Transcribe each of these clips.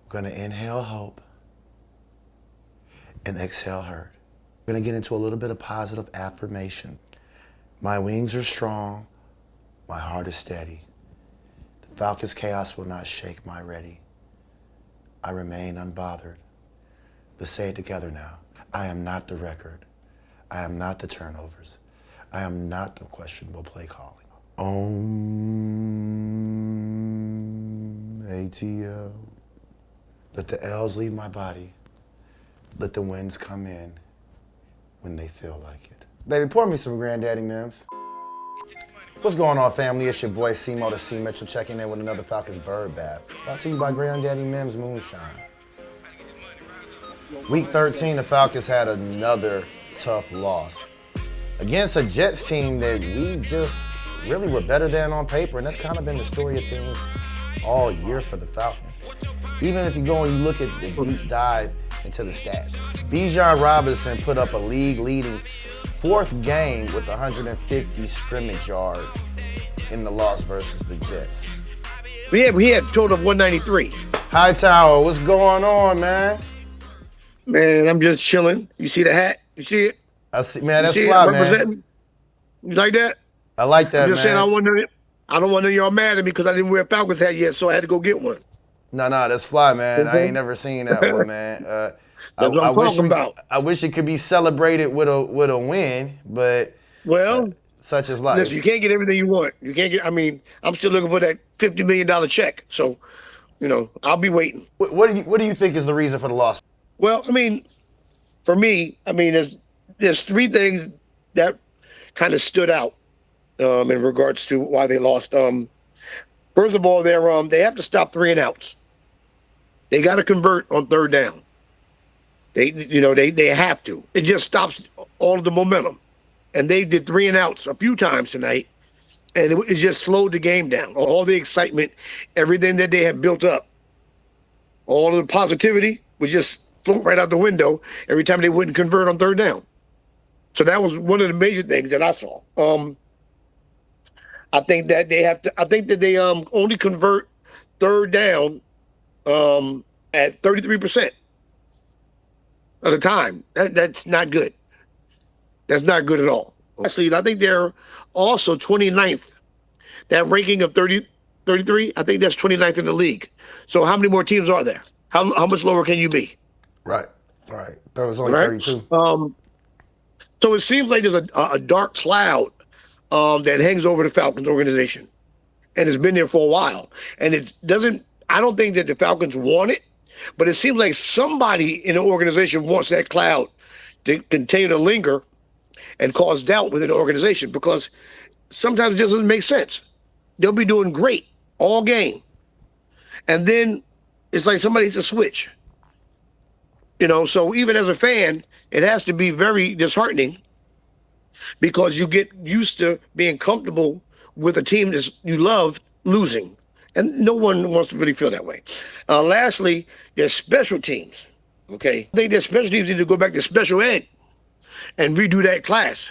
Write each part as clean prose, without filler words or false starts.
We're going to inhale hope and exhale hurt. We're going to get into a little bit of positive affirmation. My wings are strong. My heart is steady. The Falcons' chaos will not shake my ready. I remain unbothered. Let's say it together now. I am not the record. I am not the turnovers. I am not the questionable play calling. ATL. Let the L's leave my body. Let the winds come in when they feel like it. Baby, pour me some Granddaddy Mims. What's going on, family? It's your boy Zen Mode, C Mitchell, checking in with another Falcons Bird Bath. Brought to you by Granddaddy Mims Moonshine. Week 13, the Falcons had another tough loss against a Jets team that we just really were better than on paper, and that's kind of been the story of things all year for the Falcons. Even if you go and you look at the deep dive into the stats, Bijan Robinson put up a league-leading fourth game with 150 scrimmage yards in the loss versus the Jets. We had a total of 193. Hightower, what's going on, man? Man, I'm just chilling. You see the hat? You see it? I see, man. That's fly, man. You like that? I like that, I'm just man. saying, I don't want to y'all mad at me because I didn't wear a Falcons hat yet, so I had to go get one. No, that's fly, man. I ain't never seen that one, man. That's what I'm talking about. I wish it could be celebrated with a win, but such is life. Listen, you can't get everything you want. You can't get. I mean, I'm still looking for that $50 million check, so I'll be waiting. What do you think is the reason for the loss? Well, I mean, for me, there's three things that kind of stood out in regards to why they lost. First of all, they have to stop 3 and outs. They got to convert on third down. They have to. It just stops all of the momentum. And they did 3 and outs a few times tonight, and it just slowed the game down. All the excitement, everything that they had built up, all of the positivity was just float right out the window every time they wouldn't convert on third down. So that was one of the major things that I saw. I think that they only convert third down at 33% of the time. That's not good. That's not good at all. Actually, I think they're also 29th. That ranking of 33, I think that's 29th in the league. So how many more teams are there? How much lower can you be? Right. There was only 32. So it seems like there's a dark cloud that hangs over the Falcons organization, and it's been there for a while. And I don't think that the Falcons want it, but it seems like somebody in the organization wants that cloud to continue to linger and cause doubt within the organization, because sometimes it just doesn't make sense. They'll be doing great all game, and then it's like somebody hits a switch. So even as a fan, it has to be very disheartening, because you get used to being comfortable with a team that you love losing. And no one wants to really feel that way. Lastly, there's special teams. Okay. I think their special teams need to go back to special ed and redo that class,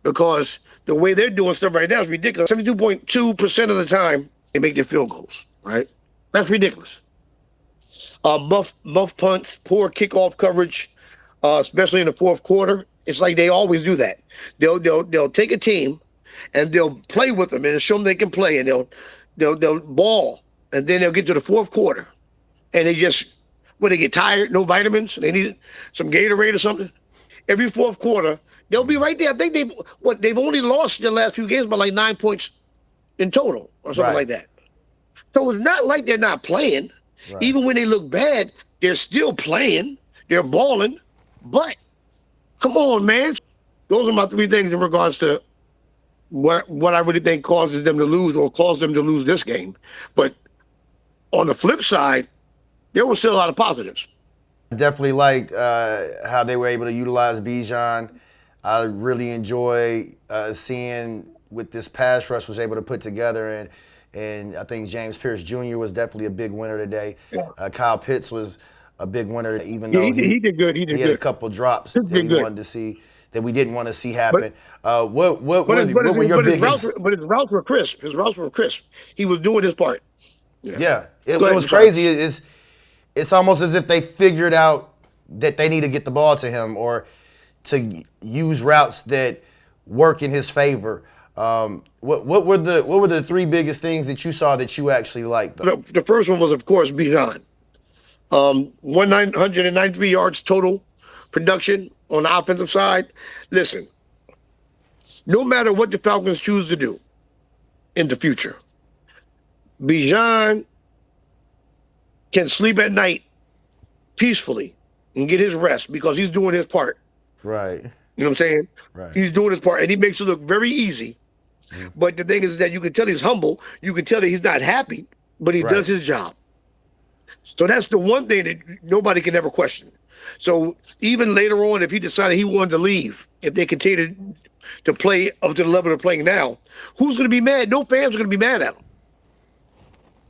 because the way they're doing stuff right now is ridiculous. 72.2% of the time, they make their field goals, right? That's ridiculous. Muff punts, poor kickoff coverage, especially in the fourth quarter. It's like they always do that. They'll take a team and they'll play with them and show them they can play, and they'll ball, and then they'll get to the fourth quarter and they get tired, no vitamins, they need some Gatorade or something. Every fourth quarter, they'll be right there. I think they've only lost their last few games by like 9 points in total or something like that. So it's not like they're not playing. Right. Even when they look bad, they're still playing. They're balling. But come on, man. Those are my three things in regards to what I really think causes them to lose, or caused them to lose this game. But on the flip side, there was still a lot of positives. I definitely liked how they were able to utilize Bijan. I really enjoy seeing what this pass rush was able to put together, and I think James Pierce Jr. was definitely a big winner today. Yeah. Kyle Pitts was a big winner, even though he did good. He had a couple drops that we wanted to see, that we didn't want to see happen. What were your biggest? But his routes were crisp. He was doing his part. Yeah. It was crazy. it's almost as if they figured out that they need to get the ball to him or to use routes that work in his favor. What were the three biggest things that you saw that you actually liked? The first one was, of course, Bijan. 193 yards total production on the offensive side. Listen, no matter what the Falcons choose to do in the future, Bijan can sleep at night peacefully and get his rest because he's doing his part. Right. You know what I'm saying? Right. He's doing his part, and he makes it look very easy. Mm-hmm. But the thing is that you can tell he's humble. You can tell that he's not happy, but he does his job. So that's the one thing that nobody can ever question. So even later on, if he decided he wanted to leave, if they continued to play up to the level they're playing now, who's going to be mad? No fans are going to be mad at him.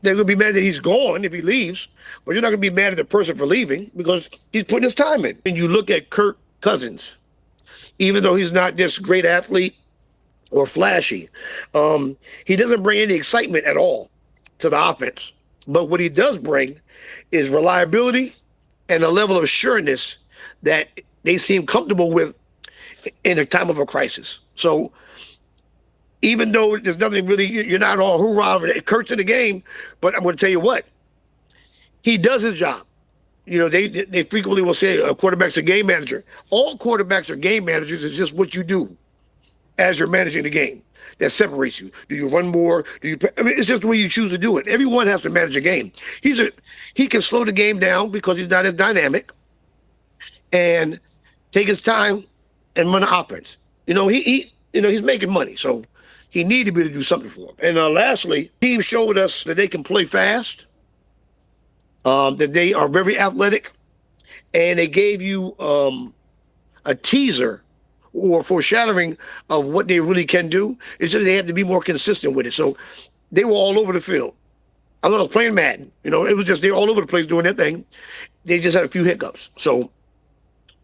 They're going to be mad that he's gone if he leaves, but you're not going to be mad at the person for leaving because he's putting his time in. And you look at Kirk Cousins, even though he's not this great athlete or flashy, he doesn't bring any excitement at all to the offense. But what he does bring is reliability and a level of sureness that they seem comfortable with in a time of a crisis. So even though there's nothing really, you're not all hoorah, Kurt's in the game, but I'm going to tell you what, he does his job. You know, they frequently will say a quarterback's a game manager. All quarterbacks are game managers. It's just what you do as you're managing the game that separates you. Do you run more? It's just the way you choose to do it. Everyone has to manage a game. He can slow the game down because he's not as dynamic and take his time and run the offense. You know, he's making money, so he needed to be able to do something for him. And lastly, the team showed us that they can play fast, that they are very athletic, and they gave you a teaser or foreshadowing of what they really can do. It's just they have to be more consistent with it. So they were all over the field. I was playing Madden. You know, it was just they were all over the place doing their thing. They just had a few hiccups. So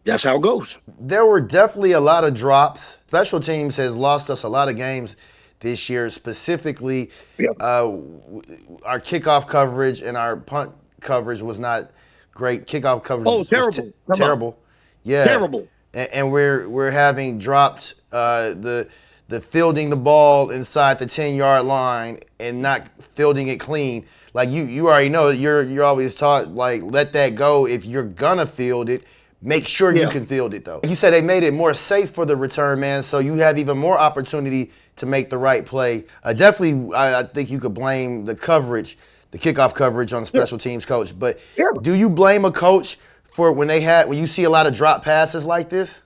that's how it goes. There were definitely a lot of drops. Special teams has lost us a lot of games this year, specifically our kickoff coverage and our punt coverage was not great. Kickoff coverage was terrible. Yeah. Terrible. And we're having dropped the fielding the ball inside the 10-yard line and not fielding it clean. Like you already know, you're always taught, like, let that go. If you're gonna field it, make sure you can field it, though. You said they made it more safe for the return man, so you have even more opportunity to make the right play. Definitely, I think you could blame the coverage, the kickoff coverage on the special teams coach. But do you blame a coach for when you see a lot of drop passes like this?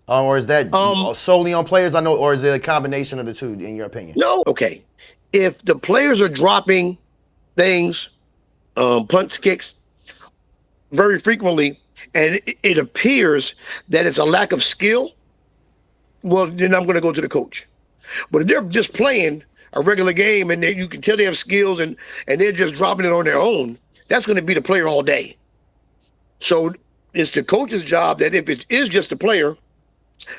Or is that solely on players? I know, or is it a combination of the two, in your opinion? No. Okay. If the players are dropping things, punts, kicks, very frequently, and it appears that it's a lack of skill, well, then I'm going to go to the coach. But if they're just playing a regular game and you can tell they have skills and they're just dropping it on their own, that's going to be the player all day. So it's the coach's job that if it is just a player,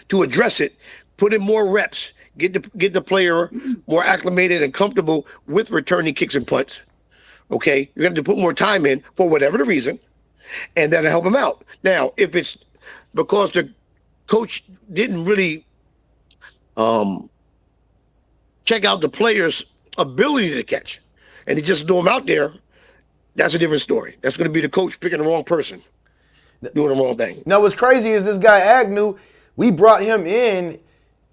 to address it, put in more reps, get the player more acclimated and comfortable with returning kicks and punts. Okay, you're going to have to put more time in for whatever the reason, and that'll help him out. Now, if it's because the coach didn't really check out the player's ability to catch, and he just threw him out there, that's a different story. That's going to be the coach picking the wrong person, doing the wrong thing. Now, what's crazy is this guy Agnew, we brought him in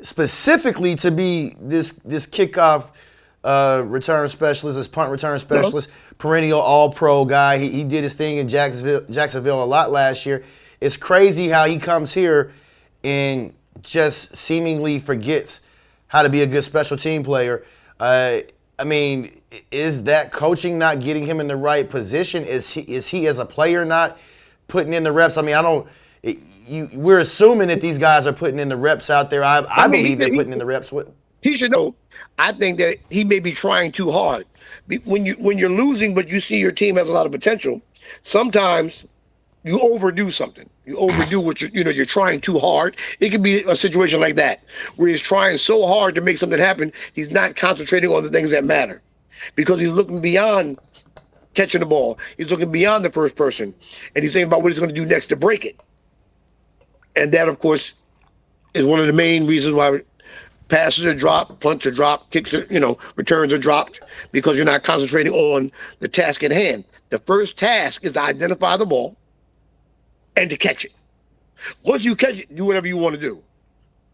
specifically to be this kickoff return specialist, this punt return specialist, perennial all-pro guy. He did his thing in Jacksonville a lot last year. It's crazy how he comes here and just seemingly forgets how to be a good special team player. I mean, is that coaching not getting him in the right position? Is he as a player not putting in the reps? I mean, we're assuming that these guys are putting in the reps out there. I believe they're putting in the reps. He should know. I think that he may be trying too hard. When you're losing, but you see your team has a lot of potential, sometimes you overdo something. You overdo what you're trying too hard. It could be a situation like that where he's trying so hard to make something happen, he's not concentrating on the things that matter because he's looking beyond catching the ball. He's looking beyond the first person, and he's thinking about what he's going to do next to break it. And that, of course, is one of the main reasons why passes are dropped, punts are dropped, kicks are, returns are dropped, because you're not concentrating on the task at hand. The first task is to identify the ball and to catch it. Once you catch it, do whatever you want to do.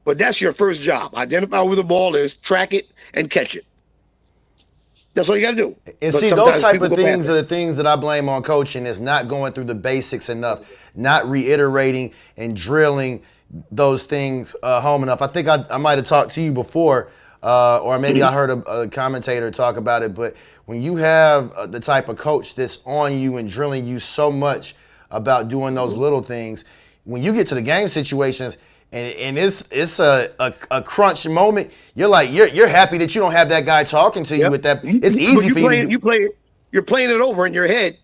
But that's your first job. Identify where the ball is, track it, and catch it. That's all you got to do. And see, those type of things are the things that I blame on coaching, is not going through the basics enough, not reiterating and drilling those things home enough. I think I might have talked to you before, or maybe I heard a commentator talk about it, but when you have the type of coach that's on you and drilling you so much about doing those little things, when you get to the game situations and it's a crunch moment, you're like, you're happy that you don't have that guy talking to you with that. It's easy for you to do. You're playing it over in your head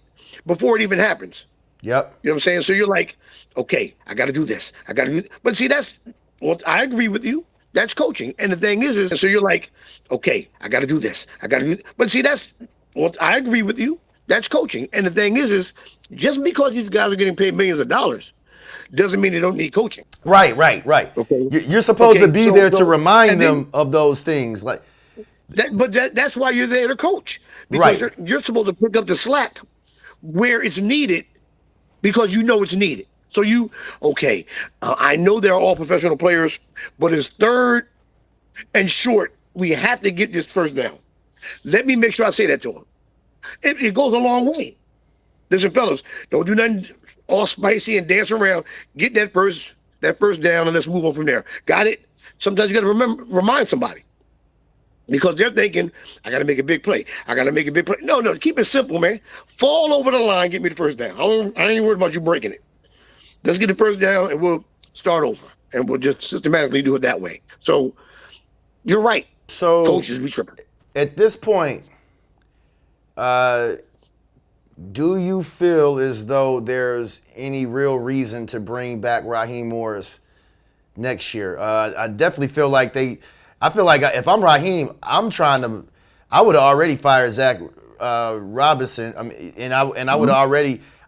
before it even happens. Yep. You know what I'm saying? So you're like, okay, I got to do this. I got to do this. But see, I agree with you. That's coaching. And the thing is so you're like, okay, I got to do this. I got to do this. But see, I agree with you. That's coaching. And the thing is just because these guys are getting paid millions of dollars doesn't mean they don't need coaching. Right. Okay. You're supposed to be there to remind them of those things. Like that's why you're there to coach. Because you're supposed to pick up the slack where it's needed, because you know it's needed. So I know they're all professional players, but it's third and short. We have to get this first down. Let me make sure I say that to them. It goes a long way. Listen, fellas, don't do nothing all spicy and dance around. Get that first down, and let's move on from there. Got it? Sometimes you got to remind somebody, because they're thinking, I got to make a big play. I got to make a big play. No, keep it simple, man. Fall over the line, get me the first down. I ain't worried about you breaking it. Let's get the first down, and we'll start over, and we'll just systematically do it that way. So you're right. So coaches, we tripping. At this point, do you feel as though there's any real reason to bring back Raheem Morris next year? I definitely feel like if I'm Raheem, I would have already fired Zack Robinson.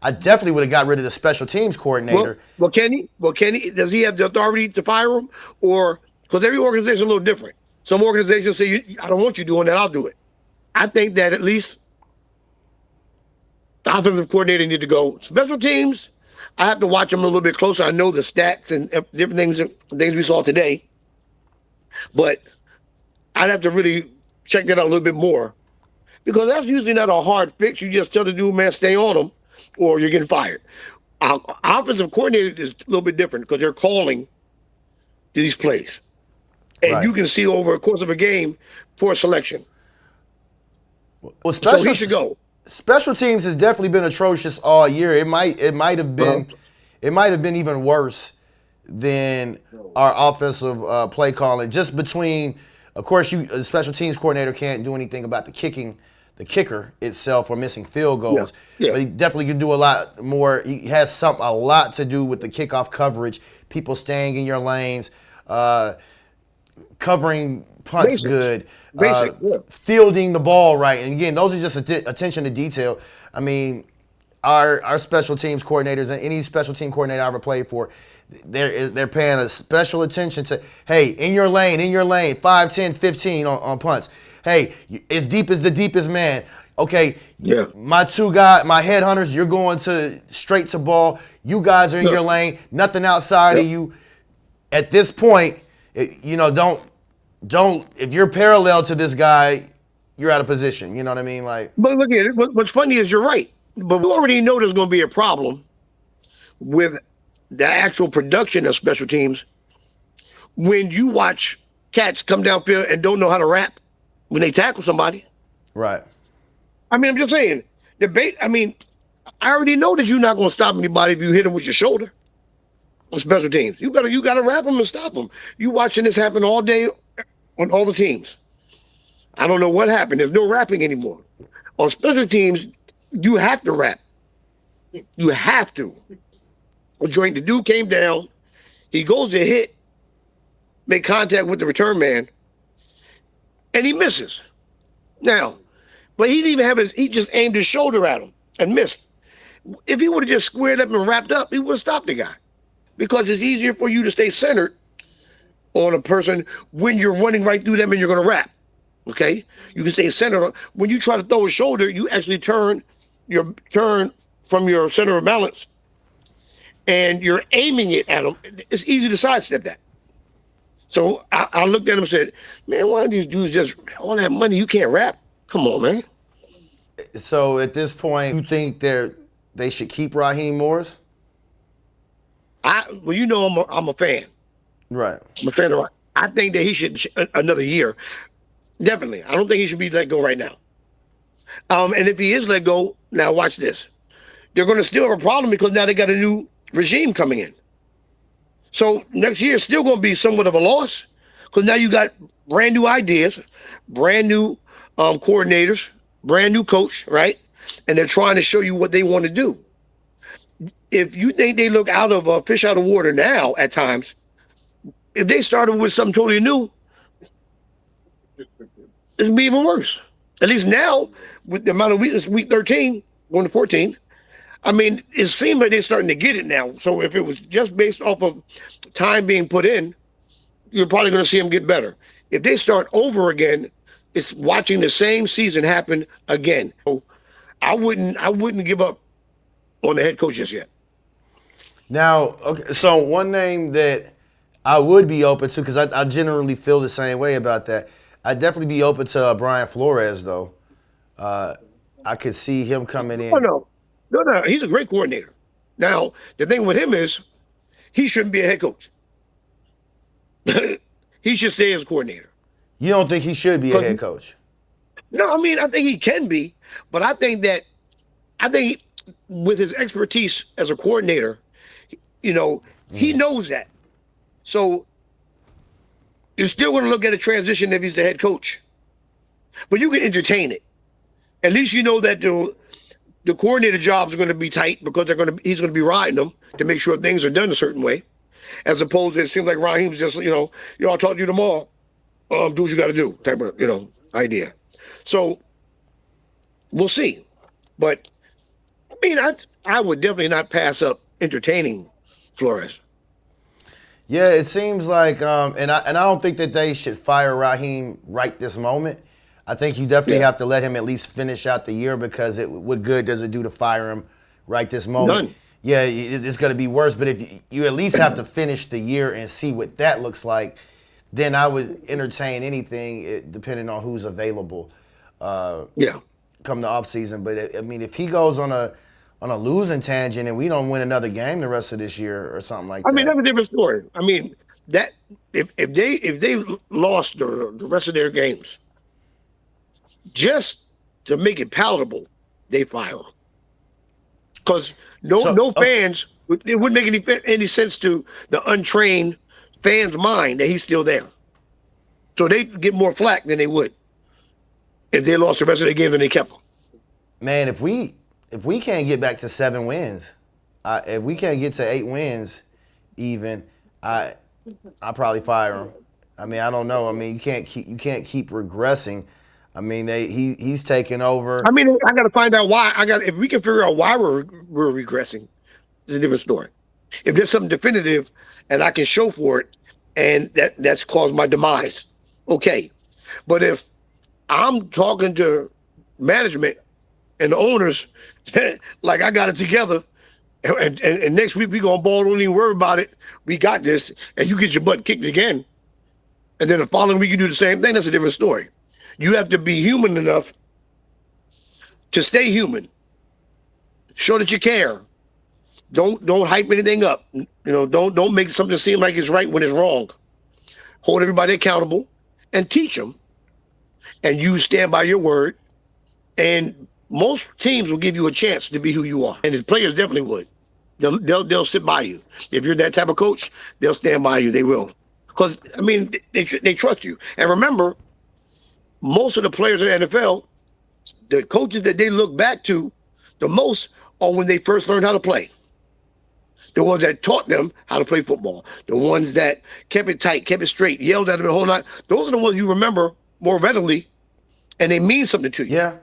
I definitely would have got rid of the special teams coordinator. Well, Kenny, does he have the authority to fire him? Or, because every organization is a little different. Some organizations say, I don't want you doing that, I'll do it. I think that at least the offensive coordinator need to go. Special teams, I have to watch them a little bit closer. I know the stats and different things we saw today, but I'd have to really check that out a little bit more, because that's usually not a hard fix. You just tell the dude, man, stay on them, or you're getting fired. Our offensive coordinator is a little bit different, because they're calling these plays, and you can see over the course of a game poor selection. Well, so he should go. Special teams has definitely been atrocious all year. It might have been even worse than our offensive play calling. Just between, of course, a special teams coordinator can't do anything about the kicker itself, or missing field goals. Yeah. But he definitely can do a lot more. He has a lot to do with the kickoff coverage, people staying in your lanes, covering punts good. Fielding the ball right. And again, those are just attention to detail. I mean, our special teams coordinators, and any special team coordinator I ever played for, they're paying a special attention to, hey, in your lane, 5, 10, 15 on punts. Hey, as deep as the deepest man. Okay, my my headhunters, you're going straight to ball. You guys are in your lane, nothing outside of you. At this point, don't if you're parallel to this guy, you're out of position. You know what I mean? But look at it. What's funny is you're right. But we already know there's going to be a problem with the actual production of special teams when you watch cats come downfield and don't know how to rap when they tackle somebody. Right. I mean, I'm just saying. I already know that you're not going to stop anybody if you hit them with your shoulder on special teams. You gotta wrap them and stop them. You watching this happen all day on all the teams. I don't know what happened. There's no rapping anymore. On special teams, you have to rap. You have to. The dude came down. He goes to hit, make contact with the return man, and he misses. Now, But he didn't even have he just aimed his shoulder at him and missed. If he would have just squared up and wrapped up, he would have stopped the guy. Because it's easier for you to stay centered on a person when you're running right through them and you're going to wrap. Okay? You can stay centered. When you try to throw a shoulder, you actually turn from your center of balance and you're aiming it at them. It's easy to sidestep that. So I looked at him and said, man, why do these dudes just, all that money, you can't rap? Come on, man. So at this point, you think they should keep Raheem Morris? Well, you know I'm a fan. Right. I'm a fan of. I think that he should another year. Definitely. I don't think he should be let go right now. And if he is let go, now watch this. They're going to still have a problem because now they got a new regime coming in. So next year is still going to be somewhat of a loss because now you got brand new ideas, brand new coordinators, brand new coach, right? And they're trying to show you what they want to do. If you think they look out of fish out of water now at times, if they started with something totally new, it'd be even worse. At least now, with the amount of weakness, week 13, going to 14, I mean, it seems like they're starting to get it now. So if it was just based off of time being put in, you're probably going to see them get better. If they start over again, it's watching the same season happen again. So I wouldn't give up on the head coach just yet. Now, okay, so one name that I would be open to, because I generally feel the same way about that, I'd definitely be open to Brian Flores, though. I could see him coming in. Oh, no, he's a great coordinator. Now, the thing with him is he shouldn't be a head coach. He should stay as a coordinator. You don't think he should be a head coach? No, I mean, I think he can be, but I think with his expertise as a coordinator, he knows that. So you're still going to look at a transition if he's the head coach, but you can entertain it. At least you know that the coordinator jobs are going to be tight because he's going to be riding them to make sure things are done a certain way, as opposed to it seems like Raheem's just I'll talk to you tomorrow. Do what you got to do type of idea. So we'll see, but I mean I would definitely not pass up entertaining Flores. Yeah, it seems like, and I don't think that they should fire Raheem right this moment. I think you definitely have to let him at least finish out the year because what good does it do to fire him right this moment? None. Yeah, it's going to be worse. But if you at least have to finish the year and see what that looks like, then I would entertain anything depending on who's available. Come the offseason. But I mean, if he goes on a losing tangent and we don't win another game the rest of this year or something like that. I mean, that's a different story. I mean, that if they lost the rest of their games, just to make it palatable, they fire him. Because no fans, it wouldn't make any sense to the untrained fans' mind that he's still there. So they get more flack than they would if they lost the rest of their games and they kept them. Man, if we can't get back to 7 wins, if we can't get to 8 wins even, I probably fire him. I mean, I don't know. I mean, you can't keep regressing. I mean, he's taken over. I mean, I got to find out why. If we can figure out why we're regressing, it's a different story. If there's something definitive and I can show for it, and that's caused my demise, okay. But if I'm talking to management and the owners like I got it together, and next week we gonna ball, don't even worry about it. We got this, and you get your butt kicked again, and then the following week you do the same thing. That's a different story. You have to be human enough to stay human. Show that you care. Don't hype anything up. Don't make something seem like it's right when it's wrong. Hold everybody accountable and teach them. And you stand by your word. And most teams will give you a chance to be who you are. And the players definitely would. They'll sit by you. If you're that type of coach, they'll stand by you. They will. Because, I mean, they trust you. And remember, most of the players in the NFL, the coaches that they look back to the most are when they first learned how to play. The ones that taught them how to play football. The ones that kept it tight, kept it straight, yelled at them the whole night. Those are the ones you remember more readily, and they mean something to you. Yeah.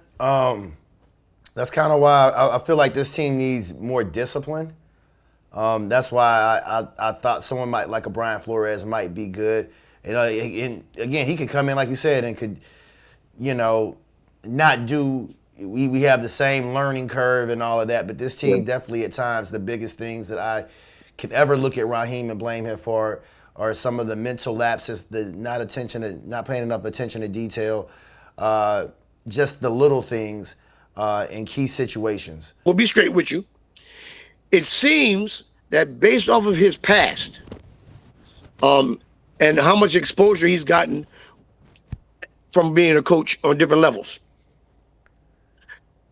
That's kind of why I feel like this team needs more discipline. That's why I thought someone like a Brian Flores might be good. And again, he could come in like you said and could, not do. We have the same learning curve and all of that, but this team definitely at times the biggest things that I can ever look at Raheem and blame him for are some of the mental lapses, the not paying enough attention to detail, just the little things in key situations. We'll be straight with you. It seems that based off of his past, and how much exposure he's gotten from being a coach on different levels,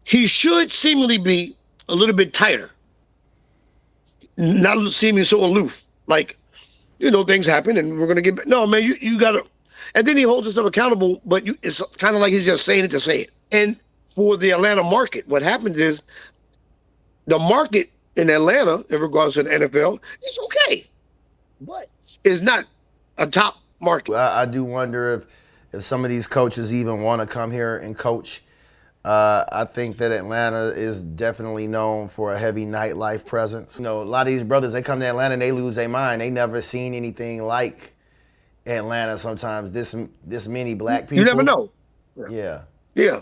he should seemingly be a little bit tighter, not seeming so aloof. Like, things happen and we're gonna get. No, man, you gotta. And then he holds himself accountable, but it's kind of like he's just saying it to say it. And for the Atlanta market, what happens is the market in Atlanta, in regards to the NFL, is okay, but it's not a top market. I do wonder if some of these coaches even want to come here and coach. I think that Atlanta is definitely known for a heavy nightlife presence. A lot of these brothers, they come to Atlanta and they lose their mind. They never seen anything like Atlanta sometimes. This many black people. You never know. Yeah. Yeah.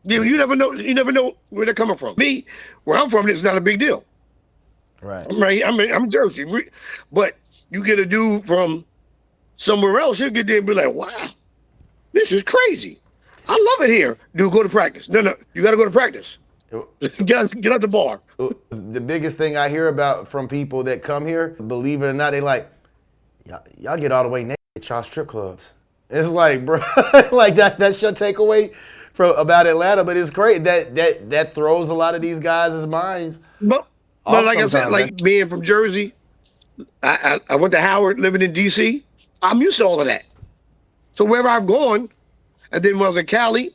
You never know. You never know where they're coming from. Me, where I'm from, it's not a big deal. Right. I'm Jersey, but you get a dude from somewhere else, he'll get there and be like, "Wow, this is crazy. I love it here." Dude, go to practice. No, you got to go to practice. Get out the bar. The biggest thing I hear about from people that come here, believe it or not, they like, y'all get all the way naked at y'all strip clubs. It's like, bro, like that's your takeaway about Atlanta, but it's great that throws a lot of these guys' minds. But like I said, like being from Jersey, I went to Howard, living in D.C. I'm used to all of that. So wherever I've gone, and then when I was in Cali,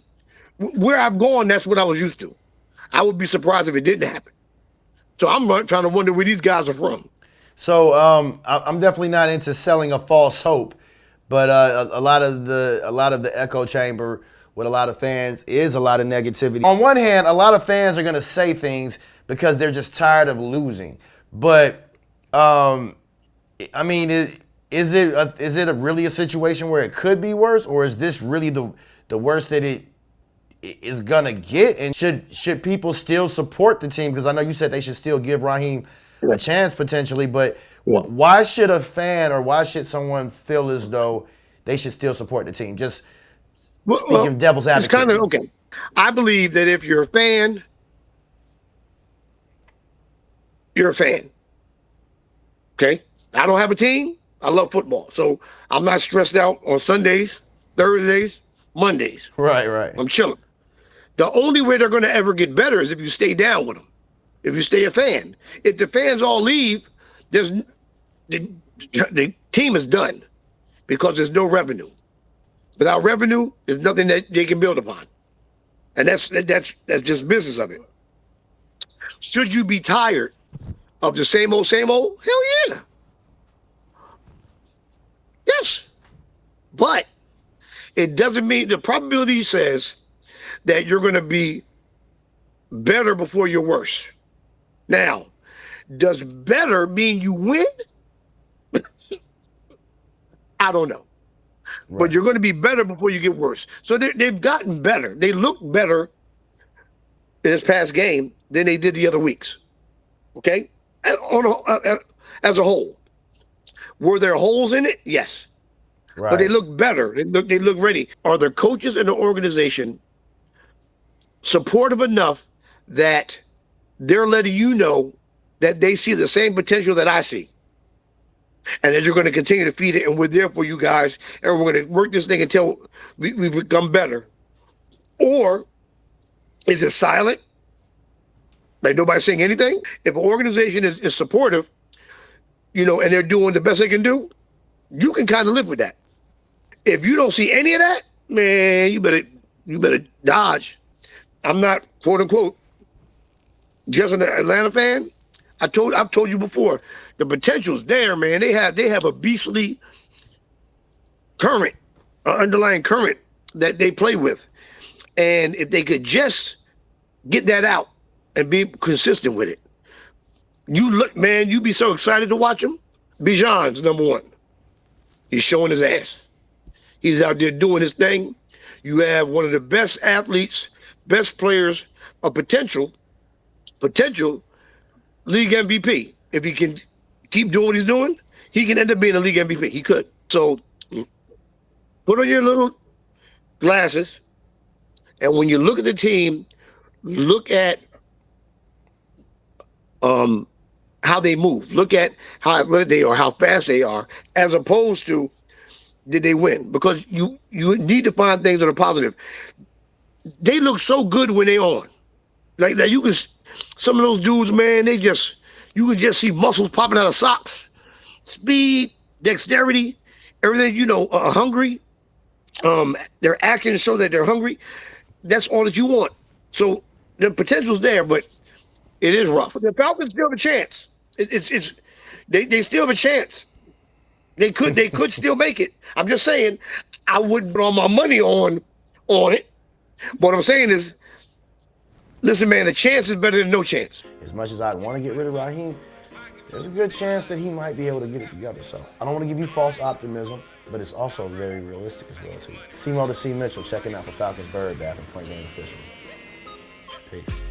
where I've gone, that's what I was used to. I would be surprised if it didn't happen. So I'm trying to wonder where these guys are from. So I'm definitely not into selling a false hope, but a lot of the echo chamber with a lot of fans is a lot of negativity. On one hand, a lot of fans are going to say things because they're just tired of losing. But I mean, is it really a situation where it could be worse, or is this really the worst that it is gonna get? And should people still support the team? Because I know you said they should still give Raheem a chance potentially, but why should a fan or why should someone feel as though they should still support the team? Just speaking devil's advocate. It's kind of okay. I believe that if you're a fan, you're a fan. Okay? I don't have a team. I love football. So I'm not stressed out on Sundays, Thursdays, Mondays. Right. I'm chilling. The only way they're going to ever get better is if you stay down with them, if you stay a fan. If the fans all leave, the team is done because there's no revenue. Without revenue, there's nothing that they can build upon. And that's just business of it. Should you be tired of the same old? Hell yeah. Yes. But it doesn't mean, the probability says that you're going to be better before you're worse. Now, does better mean you win? I don't know. Right. But you're going to be better before you get worse. So they've gotten better. They look better in this past game than they did the other weeks. Okay? As a whole. Were there holes in it? Yes. Right. But they look better. They look ready. Are the coaches in the organization supportive enough that they're letting you know that they see the same potential that I see? And that you're going to continue to feed it, and we're there for you guys, and we're going to work this thing until we become better? Or is it silent? Like nobody's saying anything? If an organization is supportive, and they're doing the best they can do, you can kind of live with that. If you don't see any of that, man, you better dodge. I'm not, quote unquote, just an Atlanta fan. I've told you before, the potential's there, man. They have a beastly current, underlying current that they play with. And if they could just get that out and be consistent with it, you look, man, you'd be so excited to watch him. Bijan's number one. He's showing his ass. He's out there doing his thing. You have one of the best athletes, best players of potential league MVP. If he can keep doing what he's doing, he can end up being a league MVP. He could. So put on your little glasses, and when you look at the team, look at how they move. Look at how athletic they are, how fast they are, as opposed to did they win? Because you need to find things that are positive. They look so good when they're on. Like you can, some of those dudes, man, you can just see muscles popping out of socks, speed, dexterity, everything. Hungry. Their actions show that they're hungry. That's all that you want. So the potential's there, but it is rough. The Falcons still have a chance. They still have a chance. They could still make it. I'm just saying, I wouldn't put all my money on it. What I'm saying is, listen, man, a chance is better than no chance. As much as I want to get rid of Raheem, there's a good chance that he might be able to get it together. So I don't want to give you false optimism, but it's also very realistic as well too. Zen Mode to C. Mitchell checking out for Falcons Bird Bath and Point Game Official. Peace.